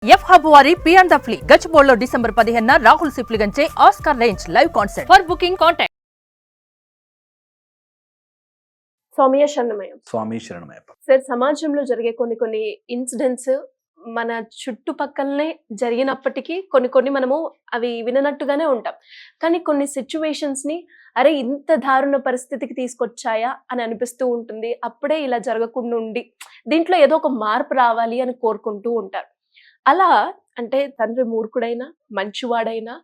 F hub వారి P and the flea గచ్చిబౌలిలో December 15న రాహుల్ సిప్లిగంచే Oscar range live concert. For booking contact స్వామియే శరణమయ్య. స్వామి శరణమయ్యప్ప. సార్, సమాజంలో జరిగే కొన్ని ఇన్సిడెంట్స్ మన చుట్టుపక్కలనే జరిగినప్పటికీ కొన్ని మనము అవి విననట్టుగానే ఉంటాం. కానీ కొన్ని సిచ్యువేషన్స్ ని అరే ఇంత దారుణ పరిస్థితికి తీసుకొచ్చాయా అని అనిపిస్తూ ఉంటుంది. అప్పుడే ఇలా జరగకుండా ఉండి దీంట్లో ఏదో ఒక మార్పు రావాలి అని కోరుకుంటూ ఉంటారు. అలా అంటే తండ్రి మూర్ఖుడైనా మంచివాడైనా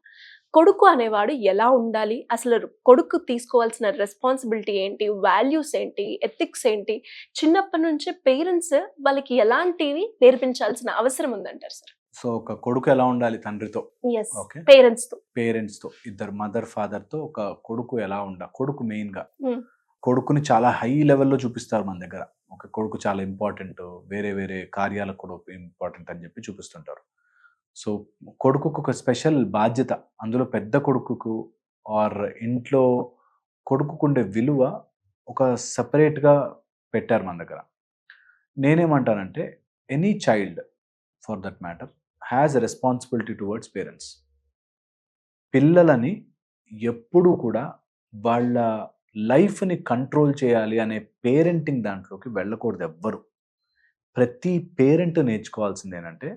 కొడుకు అనేవాడు ఎలా ఉండాలి, అసలు కొడుకు తీసుకోవాల్సిన రెస్పాన్సిబిలిటీ ఏంటి, వాల్యూస్ ఏంటి, ఎథిక్స్ ఏంటి, చిన్నప్పటి నుంచే పేరెంట్స్ వాళ్ళకి ఎలాంటివి నేర్పించాల్సిన అవసరం ఉందంటారు సార్? సో ఒక కొడుకు ఎలా ఉండాలి తండ్రితో, ఓకే, పేరెంట్స్ తో ఇద్దరు మదర్ ఫాదర్ తో ఒక కొడుకు ఎలా ఉండాలి. కొడుకు మెయిన్ గా కొడుకుని చాలా హై లెవెల్లో చూపిస్తారు మన దగ్గర. ఒక కొడుకు చాలా ఇంపార్టెంట్, వేరే వేరే కార్యాలకు కూడా ఇంపార్టెంట్ అని చెప్పి చూపిస్తుంటారు. సో కొడుకుకు ఒక స్పెషల్ బాధ్యత, అందులో పెద్ద కొడుకుకు ఆర్ ఇంట్లో కొడుకుకుండే విలువ ఒక సపరేట్గా పెట్టారు మన దగ్గర. నేనేమంటానంటే any child for that matter has a responsibility towards parents. పిల్లలని ఎప్పుడూ కూడా వాళ్ళ లైఫ్ని కంట్రోల్ చేయాలి అనే పేరెంటింగ్ దాంట్లోకి వెళ్ళకూడదు ఎవ్వరు. ప్రతి పేరెంట్ నేర్చుకోవాల్సింది ఏంటంటే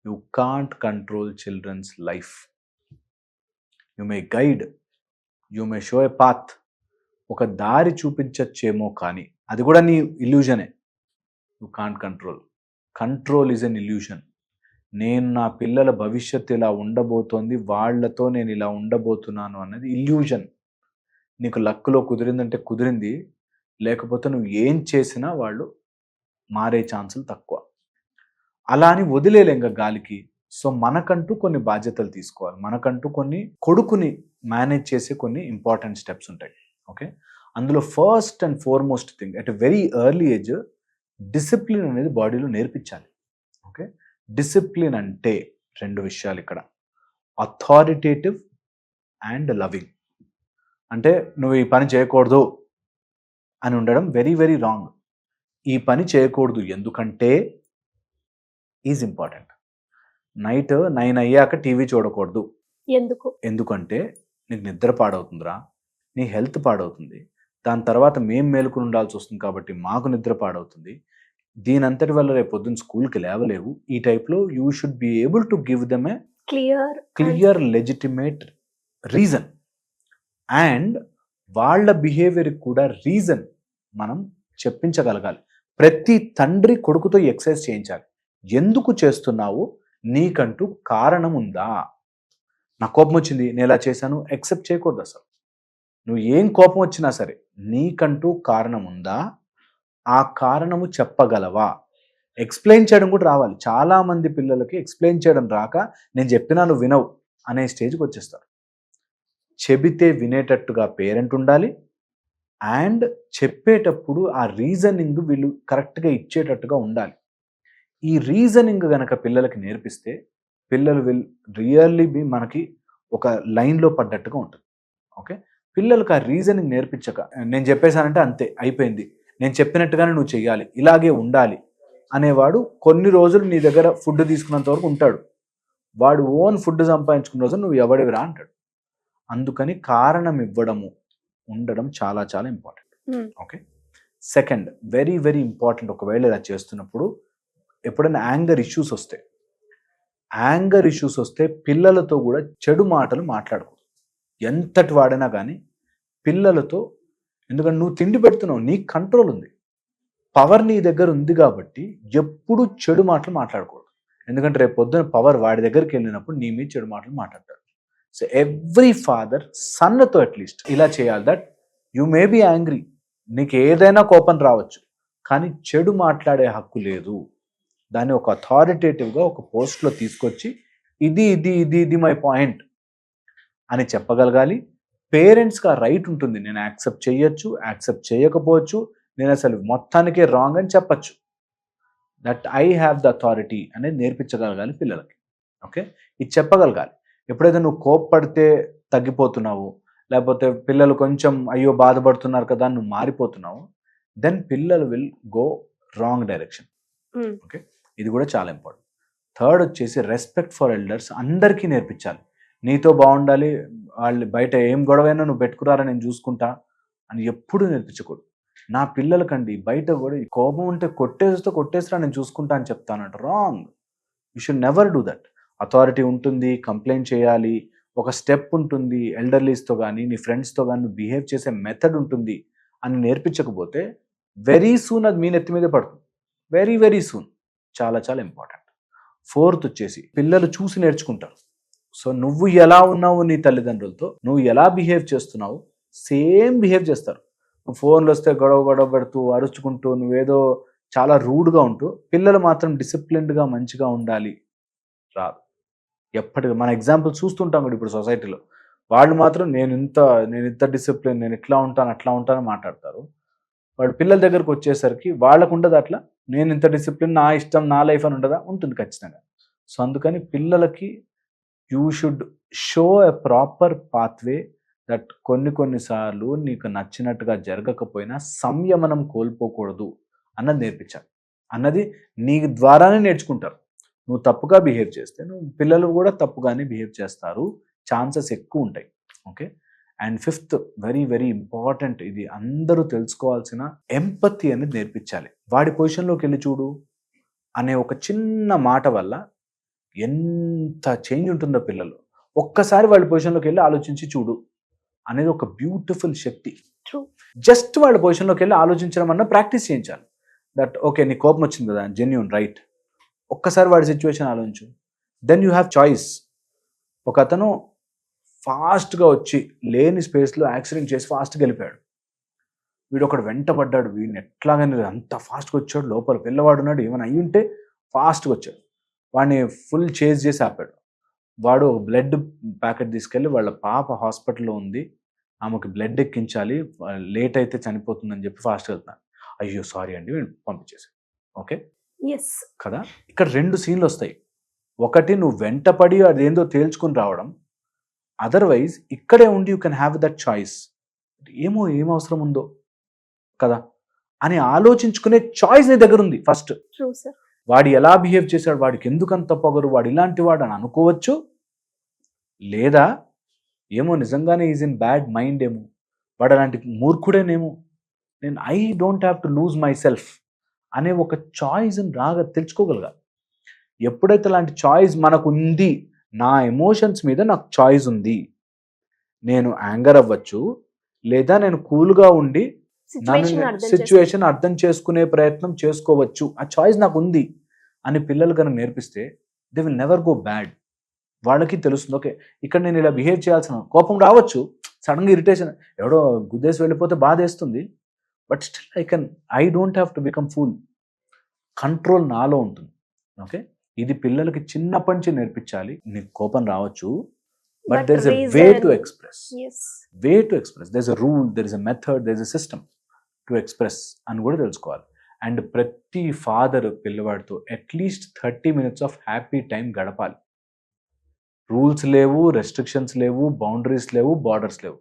you can't control children's life. You may guide, you may show a path, ఒక దారి చూపించచ్చేమో కానీ అది కూడా నీ ఇల్యూజనే. You can't control is an illusion. నేను నా పిల్లల భవిష్యత్తు ఇలా ఉండబోతోంది, వాళ్లతో నేను ఇలా ఉండబోతున్నాను అన్నది ఇల్యూషన్. నీకు లక్కులో కుదిరిందంటే కుదిరింది, లేకపోతే నువ్వు ఏం చేసినా వాళ్ళు మారే ఛాన్సులు తక్కువ. అలా అని వదిలేలేంగా గాలికి. సో మనకంటూ కొన్ని బాధ్యతలు తీసుకోవాలి, మనకంటూ కొన్ని కొడుకుని మేనేజ్ చేసే కొన్ని ఇంపార్టెంట్ స్టెప్స్ ఉంటాయి. ఓకే, అందులో first and foremost thing at a very early age discipline అనేది బాడీలో నేర్పించాలి. ఓకే, డిసిప్లిన్ అంటే రెండు విషయాలు ఇక్కడ, అథారిటేటివ్ అండ్ లవింగ్. అంటే నువ్వు ఈ పని చేయకూడదు అని ఉండడం వెరీ వెరీ రాంగ్. ఈ పని చేయకూడదు ఎందుకంటే ఈజ్ ఇంపార్టెంట్. నైట్ 9 అయ్యాక టీవీ చూడకూడదు ఎందుకంటే నీకు నిద్ర పాడవుతుందిరా, నీ హెల్త్ పాడవుతుంది, దాని తర్వాత మేము మేలుకుని ఉండాల్సి వస్తుంది కాబట్టి మాకు నిద్ర పాడవుతుంది, దీని అంతటి వల్ల రేపు పొద్దున్న స్కూల్కి లేవలేవు. ఈ టైప్లో you should be able to give them A clear legitimate reason. And వాళ్ళ బిహేవియర్ కూడా రీజన్ మనం చెప్పించగలగాలి. ప్రతి తండ్రి కొడుకుతో ఎక్సర్సైజ్ చేయించాలి. ఎందుకు చేస్తున్నావు, నీకంటూ కారణం ఉందా? నా కోపం వచ్చింది, నేను ఇలా చేశాను, యాక్సెప్ట్ చేయకూడదు. అసలు నువ్వు ఏం కోపం వచ్చినా సరే నీకంటూ కారణం ఉందా, ఆ కారణము చెప్పగలవా, ఎక్స్ప్లెయిన్ చేయడం కూడా రావాలి. చాలామంది పిల్లలకి ఎక్స్ప్లెయిన్ చేయడం రాక నేను చెప్పినా నువ్వు వినవు అనే స్టేజ్కి వచ్చేస్తారు. చెబితే వినేటట్టుగా పేరెంట్ ఉండాలి, అండ్ చెప్పేటప్పుడు ఆ రీజనింగ్ వీళ్ళు కరెక్ట్గా ఇచ్చేటట్టుగా ఉండాలి. ఈ రీజనింగ్ గనక పిల్లలకి నేర్పిస్తే పిల్లలు విల్ రియల్లీ బి మనకి ఒక లైన్లో పడ్డట్టుగా ఉంటుంది. ఓకే, పిల్లలకు ఆ రీజనింగ్ నేర్పించక నేను చెప్పేశానంటే అంతే అయిపోయింది, నేను చెప్పినట్టుగానే నువ్వు చెయ్యాలి, ఇలాగే ఉండాలి అనేవాడు కొన్ని రోజులు నీ దగ్గర ఫుడ్ తీసుకున్నంత వరకు ఉంటాడు. వాడు ఓన్ ఫుడ్ సంపాదించుకున్న రోజు నువ్వు ఎవడివిరా అంటాడు. అందుకని కారణం ఇవ్వడము ఉండడం చాలా చాలా important. Okay, second very very important, ఒకవేళ ఇలా చేస్తున్నప్పుడు ఎప్పుడైనా యాంగర్ ఇష్యూస్ వస్తే పిల్లలతో కూడా చెడు మాటలు మాట్లాడకూడదు. ఎంతటి వాడైనా కానీ పిల్లలతో, ఎందుకంటే నువ్వు తిండి పెడుతున్నావు, నీకు కంట్రోల్ ఉంది, పవర్ నీ దగ్గర ఉంది కాబట్టి ఎప్పుడు చెడు మాటలు మాట్లాడకూడదు. ఎందుకంటే రేపు పొద్దున పవర్ వాడి దగ్గరికి వెళ్ళినప్పుడు నీ మీద చెడు మాటలు మాట్లాడతాడు. సో ఎవ్రీ ఫాదర్ సన్తో అట్లీస్ట్ ఇలా చేయాలి, that you may be angry, నీకు ఏదైనా కోపం రావచ్చు, కానీ చెడు మాట్లాడే హక్కు లేదు. దాన్ని ఒక అథారిటేటివ్గా ఒక పోస్ట్లో తీసుకొచ్చి ఇది ఇది ఇది ఇది మై పాయింట్ అని చెప్పగలగాలి. పేరెంట్స్కి ఆ రైట్ ఉంటుంది, నేను యాక్సెప్ట్ చేయొచ్చు, యాక్సెప్ట్ చేయకపోవచ్చు, నేను అసలు మొత్తానికే రాంగ్ అని చెప్పచ్చు. That I have the authority అనేది నేర్పించగలగాలి పిల్లలకి. ఓకే, ఇది చెప్పగలగాలి. ఎప్పుడైతే నువ్వు కోప్పడితే తగ్గిపోతున్నావు, లేకపోతే పిల్లలు కొంచెం అయ్యో బాధపడుతున్నారు కదా నువ్వు మారిపోతున్నావు, దెన్ పిల్లలు will go wrong direction. Okay, ఇది కూడా చాలా ఇంపార్టెంట్. థర్డ్ వచ్చేసి రెస్పెక్ట్ ఫర్ ఎల్డర్స్ అందరికీ నేర్పించాలి. నీతో బాగుండాలి, వాళ్ళు బయట ఏం గొడవైనా నువ్వు పెట్టుకురారా నేను చూసుకుంటా అని ఎప్పుడూ నేర్పించకూడదు. నా పిల్లలకండి బయట కూడా ఈ కోపం ఉంటే కొట్టేసిరా నేను చూసుకుంటా అని చెప్తానంట. Wrong. You should never do that. Authority ఉంటుంది, కంప్లైంట్ చేయాలి, ఒక స్టెప్ ఉంటుంది, ఎల్డర్లీస్తో కానీ నీ ఫ్రెండ్స్తో కానీ నువ్వు బిహేవ్ చేసే మెథడ్ ఉంటుంది అని నేర్పించకపోతే వెరీ సూన్ అది మీ నెత్తి మీదే పడుతుంది. Very very soon. చాలా చాలా ఇంపార్టెంట్. ఫోర్త్ వచ్చేసి పిల్లలు చూసి నేర్చుకుంటారు. సో నువ్వు ఎలా ఉన్నావు నీ తల్లిదండ్రులతో, నువ్వు ఎలా బిహేవ్ చేస్తున్నావు సేమ్ బిహేవ్ చేస్తారు. నువ్వు ఫోన్లు వస్తే గొడవ పెడుతూ అరుచుకుంటూ నువ్వేదో చాలా రూడ్గా ఉంటూ పిల్లలు మాత్రం డిసిప్లిన్డ్గా మంచిగా ఉండాలి రాదు. ఎప్పటికీ మన ఎగ్జాంపుల్ చూస్తుంటాం కూడా ఇప్పుడు సొసైటీలో. వాళ్ళు మాత్రం నేను ఇంత డిసిప్లిన్, నేను ఇట్లా ఉంటాను అట్లా ఉంటానని మాట్లాడతారు. వాడు పిల్లల దగ్గరకు వచ్చేసరికి వాళ్ళకు ఉండదు అట్లా, నేను ఇంత డిసిప్లిన్, నా ఇష్టం, నా లైఫ్ అని ఉండదా? ఉంటుంది ఖచ్చితంగా. సో అందుకని పిల్లలకి you should show a proper pathway that కొన్నిసార్లు నీకు నచ్చినట్టుగా జరగకపోయినా సంయమనం కోల్పోకూడదు అన్నది నేర్పించాలి. అన్నది నీ ద్వారానే నేర్చుకుంటారు. నువ్వు తప్పుగా బిహేవ్ చేస్తే నువ్వు పిల్లలు కూడా తప్పుగానే బిహేవ్ చేస్తారు, ఛాన్సెస్ ఎక్కువ ఉంటాయి. Okay. And fifth very very important, ఇది అందరూ తెలుసుకోవాల్సిన ఎంపతి అనేది నేర్పించాలి. వాడి పొజిషన్లోకి వెళ్ళి చూడు అనే ఒక చిన్న మాట వల్ల ఎంత చేంజ్ ఉంటుందో పిల్లలు. ఒక్కసారి వాళ్ళ పొజిషన్లోకి వెళ్ళి ఆలోచించి చూడు అనేది ఒక బ్యూటిఫుల్ శక్తి. జస్ట్ వాళ్ళ పొజిషన్లోకి వెళ్ళి ఆలోచించడం అన్న ప్రాక్టీస్ చేయించాలి. దట్ ఓకే నీ కోపం వచ్చింది కదా, జెన్యూన్, రైట్, ఒక్కసారి వాడి సిచ్యువేషన్ ఆలోచించు. Then you have choice. ఒక అతను ఫాస్ట్గా వచ్చి లేని స్పేస్లో యాక్సిడెంట్ చేసి ఫాస్ట్గా వెళ్ళిపోయాడు. వీడు ఒకడు వెంటబడ్డాడు, వీడిని ఎట్లాగని అంత ఫాస్ట్గా వచ్చాడు. లోపల పిల్లవాడు ఉన్నాడు, ఏమైనా అయ్యి ఉంటే ఫాస్ట్గా వచ్చాడు. వాడిని ఫుల్ చేజ్ చేసి ఆపాడు. వాడు ఒక బ్లడ్ ప్యాకెట్ తీసుకెళ్ళి వాళ్ళ పాప హాస్పిటల్లో ఉంది, ఆమెకి బ్లడ్ ఎక్కించాలి, లేట్ అయితే చనిపోతుందని చెప్పి ఫాస్ట్గా వెళ్తున్నాను. అయ్యో సారీ అండి వీడు పంపించేసాడు. ఓకే కదా. ఇక్కడ 2 సీన్లు వస్తాయి. ఒకటి నువ్వు వెంటపడి అదేందో తేల్చుకుని రావడం, అదర్వైజ్ ఇక్కడే ఉండి you can have that choice. ఏం అవసరం ఉందో కదా అని ఆలోచించుకునే చాయిస్ నీ దగ్గర ఉంది. ఫస్ట్ వాడు ఎలా బిహేవ్ చేశాడు, వాడికి ఎందుకంత పొగరు, వాడు ఇలాంటి వాడు అని అనుకోవచ్చు. లేదా ఏమో నిజంగానే ఈజ్ ఇన్ బ్యాడ్ మైండ్ ఏమో, వాడు అలాంటి మూర్ఖుడేనేమో, నేను I don't have to lose my self అనే ఒక చాయిస్ తెలుసుకోగలగాలి. ఎప్పుడైతే అలాంటి చాయిస్ మనకు ఉంది, నా ఎమోషన్స్ మీద నాకు చాయిస్ ఉంది, నేను యాంగర్ అవ్వచ్చు లేదా నేను కూల్గా ఉండి సిచ్యువేషన్ అర్థం చేసుకునే ప్రయత్నం చేసుకోవచ్చు, ఆ చాయిస్ నాకు ఉంది అని పిల్లలు కనుక నేర్పిస్తే they will never go bad. వాళ్ళకి తెలుస్తుంది ఓకే ఇక్కడ నేను ఇలా బిహేవ్ చేయాల్సిన, కోపం రావచ్చు, సడన్గా ఇరిటేషన్, ఎవడో గుద్దేసి వెళ్ళిపోతే బాధ వేస్తుంది, but still I don't have to become fool. Control నాలో ఉంటుంది. ఓకే, ఇది పిల్లలకి చిన్నప్పటి నుంచి నేర్పించాలి. నీకు కోపం రావచ్చు, but there is a way to express. Way to express. There's a rule, there is a method, there's a system to express అని కూడా తెలుసుకోవాలి. అండ్ ప్రతి ఫాదర్ పిల్లవాడితో at least 30 minutes of happy time గడపాలి. రూల్స్ లేవు, రెస్ట్రిక్షన్స్ లేవు, boundaries లేవు, borders లేవు.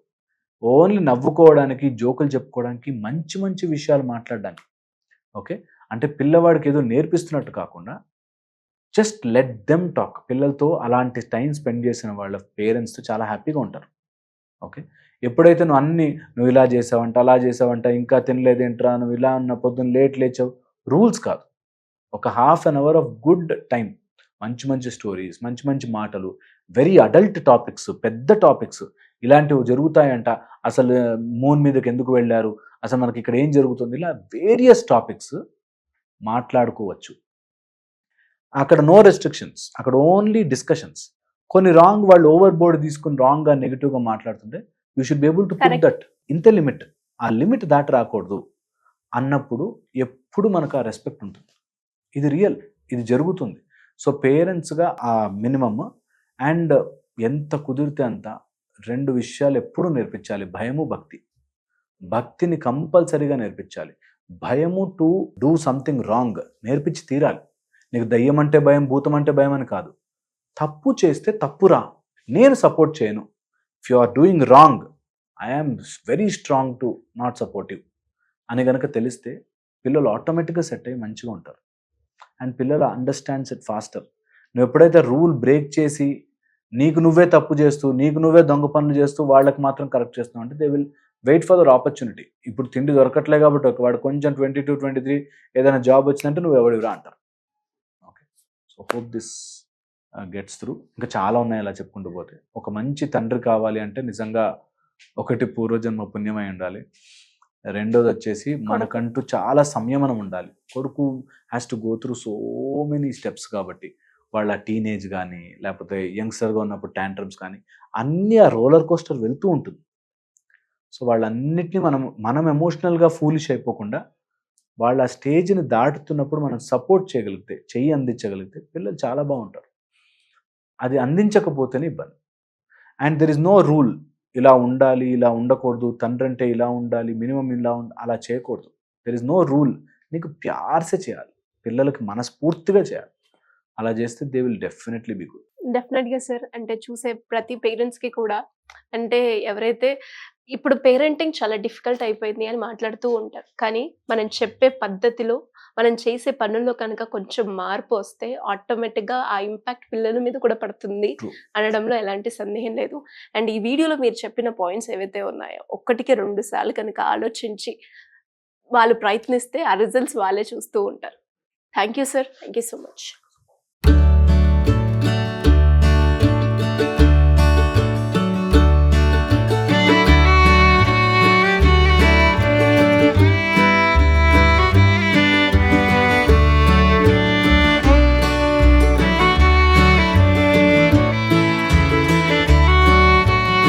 ఓన్లీ నవ్వుకోవడానికి, జోకులు చెప్పుకోవడానికి, మంచి మంచి విషయాలు మాట్లాడడానికి. ఓకే, అంటే పిల్లవాడికి ఏదో నేర్పిస్తున్నట్టు కాకుండా జస్ట్ లెట్ దెమ్ టాక్. పిల్లలతో అలాంటి టైం స్పెండ్ చేసిన వాళ్ళ పేరెంట్స్తో చాలా హ్యాపీగా ఉంటారు. ఓకే, ఎప్పుడైతే నువ్వు ఇలా చేసావంట, అలా చేసావంట, ఇంకా తినలేదేంట్రా, నువ్వు ఇలా ఉన్న పొద్దున్న లేట్ లేచావు, రూల్స్ కాదు. ఒక ½ an hour of good time, మంచి మంచి స్టోరీస్, మంచి మంచి మాటలు, వెరీ అడల్ట్ టాపిక్స్, పెద్ద టాపిక్స్, ఇలాంటివి జరుగుతాయంట, అసలు మూన్ మీదకి ఎందుకు వెళ్ళారు, అసలు మనకి ఇక్కడ ఏం జరుగుతుంది, ఇలా వేరియస్ టాపిక్స్ మాట్లాడుకోవచ్చు. అక్కడ నో రెస్ట్రిక్షన్స్, అక్కడ ఓన్లీ డిస్కషన్స్. కొన్ని రాంగ్ వాళ్ళు ఓవర్ బోర్డ్ తీసుకుని రాంగ్గా నెగిటివ్గా మాట్లాడుతుంటే you should be able to put that ఇంత లిమిట్, ఆ లిమిట్ దాటి రాకూడదు అన్నప్పుడు ఎప్పుడు మనకు ఆ రెస్పెక్ట్ ఉంటుంది. ఇది రియల్, ఇది జరుగుతుంది. సో పేరెంట్స్గా ఆ మినిమమ్ అండ్ ఎంత కుదిరితే అంత 2 విషయాలు ఎప్పుడు నేర్పించాలి, భయము, భక్తి. భక్తిని కంపల్సరీగా నేర్పించాలి. భయము టు డూ సంథింగ్ రాంగ్ నేర్పించి తీరాలి. నీకు దయ్యం అంటే భయం, భూతం అంటే భయం అని కాదు. తప్పు చేస్తే తప్పురా, నేను సపోర్ట్ చేయను. If you are doing wrong I'm very strong to not supportive అని కనుక తెలిస్తే పిల్లలు ఆటోమేటిక్గా సెట్ అయ్యి మంచిగా ఉంటారు. అండ్ పిల్లలు అండర్స్టాండ్స్ ఇట్ ఫాస్టర్. నువ్వు ఎప్పుడైతే రూల్ బ్రేక్ చేసి నీకు నువ్వే తప్పు చేస్తూ నీకు నువ్వే దొంగ పనులు చేస్తూ వాళ్ళకి మాత్రం కరెక్ట్ చేస్తున్నావు అంటే they will wait for their opportunity. ఇప్పుడు తిండి దొరకట్లే కాబట్టి వాడు కొంచెం 22, 23 ఏదైనా జాబ్ వచ్చిందంటే నువ్వు ఎవడివిరా అంటారు. Okay, so hope this gets through. ఇంకా చాలా ఉన్నాయి అలా చెప్పుకుంటూ పోతే. ఒక మంచి తండ్రి కావాలి అంటే నిజంగా ఒకటి పూర్వజన్మ పుణ్యమై ఉండాలి, రెండోది వచ్చేసి మనకంటూ చాలా సంయమనం ఉండాలి. కొడుకు has to go through so many steps కాబట్టి వాళ్ళ టీనేజ్ కానీ లేకపోతే యంగ్స్టర్గా ఉన్నప్పుడు ట్యాంట్రమ్స్ కానీ అన్నీ ఆ రోలర్ కోస్టర్ వెళ్తూ ఉంటుంది. సో వాళ్ళన్నిటినీ మనం ఎమోషనల్గా ఫూలిష్ అయిపోకుండా వాళ్ళ ఆ స్టేజ్ని దాటుతున్నప్పుడు మనం సపోర్ట్ చేయగలిగితే, చెయ్యి అందించగలిగితే పిల్లలు చాలా బాగుంటారు. అది అందించకపోతేనే ఇబ్బంది. And there is no rule, ఇలా ఉండాలి ఇలా ఉండకూడదు, తండ్రి అంటే ఇలా ఉండాలి, మినిమం ఇలా అలా చేయకూడదు. There is no rule. నీకు ప్యార్సే చేయాలి, పిల్లలకి మనస్ఫూర్తిగా చేయాలి. అలా చేస్తే they will definitely be good. డెఫినెట్గా సార్. అంటే చూసే ప్రతి పేరెంట్స్కి కూడా అంటే ఎవరైతే ఇప్పుడు పేరెంటింగ్ చాలా డిఫికల్ట్ అయిపోయింది అని మాట్లాడుతూ ఉంటారు, కానీ మనం చెప్పే పద్ధతిలో మనం చేసే పనుల్లో కనుక కొంచెం మార్పు వస్తే ఆటోమేటిక్గా ఆ ఇంపాక్ట్ పిల్లల మీద కూడా పడుతుంది అనడంలో ఎలాంటి సందేహం లేదు. అండ్ ఈ వీడియోలో మీరు చెప్పిన పాయింట్స్ ఏవైతే ఉన్నాయో 1-2 సార్లు కనుక ఆలోచించి వాళ్ళు ప్రయత్నిస్తే ఆ రిజల్ట్స్ వాళ్ళే చూస్తూ ఉంటారు. Thank you sir, thank you so much.